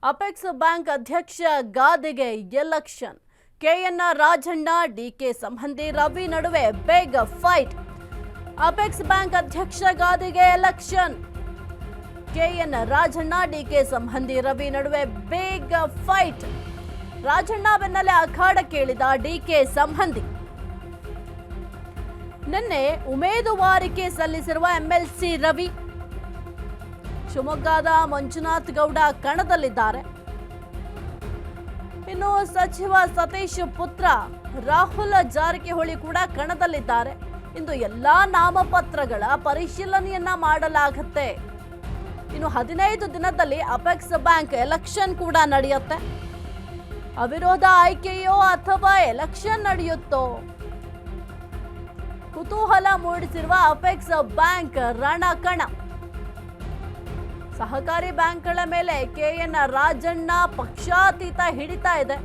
Apex bank ಅಧ್ಯಕ್ಷ ಗಾದಿಗೆ election. K N Rajanna DK ಸಂಬಂಧಿ ರವಿ ನಡುವೆ ಬಿಗ್ ಫೈಟ್. ಅಪೆಕ್ಸ್ ಬ್ಯಾಂಕ್ ಅಧ್ಯಕ್ಷ ಗಾದಿಗೆ ಎಲೆಕ್ಷನ್. ಕೆಎನ್ ರಾಜಣ್ಣ ಡಿಕೆ ಸಂಬಂಧಿ ರವಿ ನಡುವೆ ಬಿಗ್ ಫೈಟ್. ರಾಜಣ್ಣ ಬೆನ್ನಲ್ಲೇ ಅಖಾಡಕ್ಕೆ ಇಳಿದ ಡಿಕೆ ಸಂಬಂಧಿ. ನಿನ್ನೆ ಉಮೇದುವಾರಿಕೆ ಸಲ್ಲಿಸಿರುವ ಎಂಎಲ್ಸಿ ರವಿ, ಶಿವಮೊಗ್ಗದ ಮಂಜುನಾಥ್ ಗೌಡ ಕಣದಲ್ಲಿದ್ದಾರೆ. ಇನ್ನು ಸಚಿವ ಸತೀಶ್ ಪುತ್ರ ರಾಹುಲ್ ಜಾರಕಿಹೊಳಿ ಕೂಡ ಕಣದಲ್ಲಿದ್ದಾರೆ. ಇಂದು ಎಲ್ಲಾ ನಾಮಪತ್ರಗಳ ಪರಿಶೀಲನೆಯನ್ನ ಮಾಡಲಾಗುತ್ತೆ. ಇನ್ನು 15 ದಿನದಲ್ಲಿ ಅಪೆಕ್ಸ್ ಬ್ಯಾಂಕ್ ಎಲೆಕ್ಷನ್ ಕೂಡ ನಡೆಯುತ್ತೆ. ಅವಿರೋಧ ಆಯ್ಕೆಯೋ ಅಥವಾ ಎಲೆಕ್ಷನ್ ನಡೆಯುತ್ತೋ? ಕುತೂಹಲ ಮೂಡಿಸಿರುವ ಅಪೆಕ್ಸ್ ಬ್ಯಾಂಕ್ ರಣಕಣ. ಸಹಕಾರಿ ಬ್ಯಾಂಕ್ಗಳ ಮೇಲೆ ಕೆಎನ್ ರಾಜಣ್ಣ ಪಕ್ಷಾತೀತ ಹಿಡಿತಾ ಇದೆ.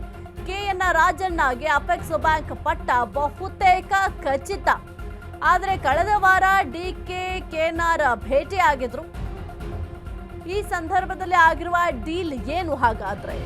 ಕೆಎನ್ ರಾಜಣ್ಣಗೆ ಅಪೆಕ್ಸ್ ಬ್ಯಾಂಕ್ ಪಟ್ಟ ಬಹುತೇಕ ಖಚಿತ. ಆದರೆ ಕಳೆದ ವಾರ ಡಿಕೆ ಕೆಎನ್ಆರ್ ಭೇಟಿಯಾಗಿದ್ರು. ಈ ಸಂದರ್ಭದಲ್ಲಿ ಆಗಿರುವ ಡೀಲ್ ಏನು ಹಾಗಾದ್ರೆ?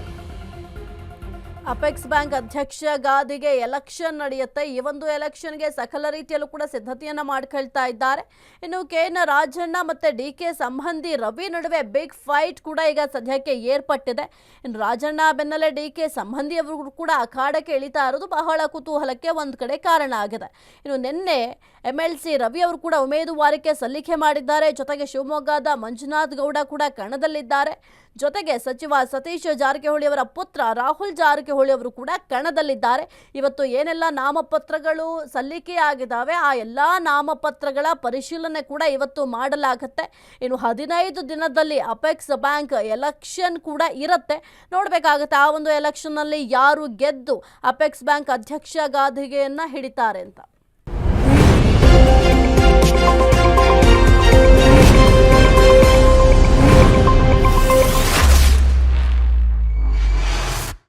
ಅಪೆಕ್ಸ್ ಬ್ಯಾಂಕ್ ಅಧ್ಯಕ್ಷ ಗಾದಿಗೆ ಎಲೆಕ್ಷನ್ ನಡೆಯುತ್ತೆ. ಈ ಒಂದು ಎಲೆಕ್ಷನ್ಗೆ ಸಕಲ ರೀತಿಯಲ್ಲೂ ಕೂಡ ಸಿದ್ಧತೆಯನ್ನ ಮಾಡ್ಕೊಳ್ತಾ ಇದ್ದಾರೆ. ಇನ್ನು ಕೆಎನ್ ರಾಜಣ್ಣ ಮತ್ತೆ ಡಿಕೆ ಸಂಬಂಧಿ ರವಿ ನಡುವೆ ಬಿಗ್ ಫೈಟ್ ಕೂಡ ಈಗ ಸದ್ಯಕ್ಕೆ ಏರ್ಪಟ್ಟಿದೆ. ಇನ್ನು ರಾಜಣ್ಣ ಬೆನ್ನಲ್ಲೇ ಡಿಕೆ ಸಂಬಂಧಿಯವರು ಕೂಡ ಅಖಾಡಕ್ಕೆ ಇಳಿತಾ ಇರೋದು ಬಹಳ ಕುತೂಹಲಕ್ಕೆ ಒಂದು ಕಡೆ ಕಾರಣ ಆಗಿದೆ. ಇನ್ನು ನಿನ್ನೆ ಎಂಎಲ್ಸಿ ರವಿ ಅವರು ಕೂಡ ಉಮೇದುವಾರಿಕೆ ಸಲ್ಲಿಕೆ ಮಾಡಿದ್ದಾರೆ. ಜೊತೆಗೆ ಶಿವಮೊಗ್ಗದ ಮಂಜುನಾಥ್ ಗೌಡ ಕೂಡ ಕಣದಲ್ಲಿದ್ದಾರೆ. ಜೊತೆಗೆ ಸಚಿವ ಸತೀಶ್ ಜಾರಕಿಹೊಳಿ ಅವರ ಪುತ್ರ ರಾಹುಲ್ ಜಾರಕಿಹೊಳಿ ಅವರು ಕೂಡ ಕಣದಲ್ಲಿದ್ದಾರೆ. ಇವತ್ತು ಏನೆಲ್ಲ ನಾಮಪತ್ರಗಳು ಸಲ್ಲಿಕೆಯಾಗಿದ್ದಾವೆ ಆ ಎಲ್ಲ ನಾಮಪತ್ರಗಳ ಪರಿಶೀಲನೆ ಕೂಡ ಇವತ್ತು ಮಾಡಲಾಗುತ್ತೆ. ಇನ್ನು 15 ದಿನದಲ್ಲಿ ಅಪೆಕ್ಸ್ ಬ್ಯಾಂಕ್ ಎಲೆಕ್ಷನ್ ಕೂಡ ಇರುತ್ತೆ. ನೋಡಬೇಕಾಗುತ್ತೆ ಆ ಒಂದು ಎಲೆಕ್ಷನ್ನಲ್ಲಿ ಯಾರು ಗೆದ್ದು ಅಪೆಕ್ಸ್ ಬ್ಯಾಂಕ್ ಅಧ್ಯಕ್ಷ ಗಾದಿಗೆಯನ್ನ ಹಿಡಿತಾರೆ ಅಂತ.